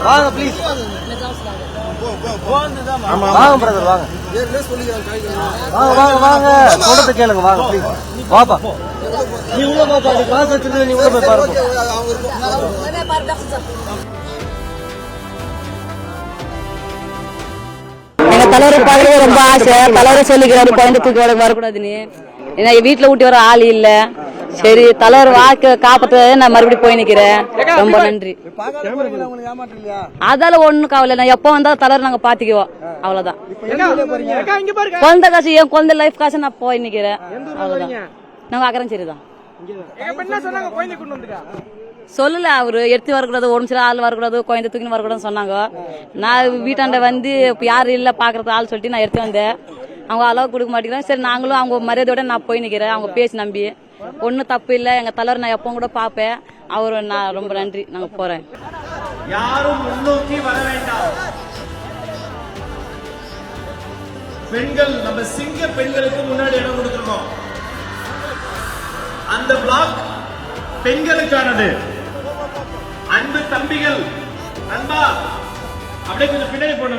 வாங்க ப்ளீஸ் வாங்க பிரதர் வாங்க வாங்க வாங்க சொல்றத கேளுங்க வாங்க ப்ளீஸ் வாப்பா நீ உள்ள பாப்பா நீ காசு வச்சிருக்க நீ உள்ள போய் பாருங்க எங்க தலைவர் பார்க்கவே ரொம்ப ஆசை தலைவர் சொல்லிக்கிறாரு குழந்தைக்கு வரக்கூடாதுன்னு ஏன்னா வீட்டுல ஊட்டி வர ஆள் இல்ல சரி தலைவர் வாக்கு காப்பாத்த நான் மறுபடியும் போய் நிக்கிறேன் ரொம்ப நன்றி அதால ஒண்ணும் கவலை நான் எப்ப வந்தாலும் தலைவர் நாங்க பாத்துக்குவோம் அவ்வளவுதான் குழந்தை காசு என் குழந்தை லைஃப் காசு நான் போய் நிக்கிறேன் அவ்வளவுதான் நாங்க ஆக்கிறோம் சரிதான் சொல்லல அவரு எடுத்து வரக்கூடாது ஒரு சில ஆள் வரக்கூடாது குழந்தை தூக்கி வரக்கூடாதுன்னு சொன்னாங்க நான் வீட்டாண்ட வந்து யாரும் இல்ல பாக்குறது ஆள் சொல்லிட்டு நான் எடுத்து வந்தேன் அவங்க அளவு கொடுக்க மாட்டேங்கிறாங்க சரி நாங்களும் அவங்க மரியாதையோட நான் போய் நிக்கிறேன் அவங்க பேசி நம்பி ஒன்னும் தப்பு இல்ல எங்க தலைவர் நான் எப்பவும் கூட பாப்பேன் அவரு நான் ரொம்ப நன்றி நாங்க போறேன் யாரும் முன்னோக்கி வர வேண்டாம் பெண்கள் நம்ம சிங்க பெண்களுக்கு முன்னாடி இடம் கொடுத்துருக்கோம் அந்த பிளாக் பெண்களுக்கானது அன்பு தம்பிகள் நண்பா அப்படியே கொஞ்சம் பின்னாடி போன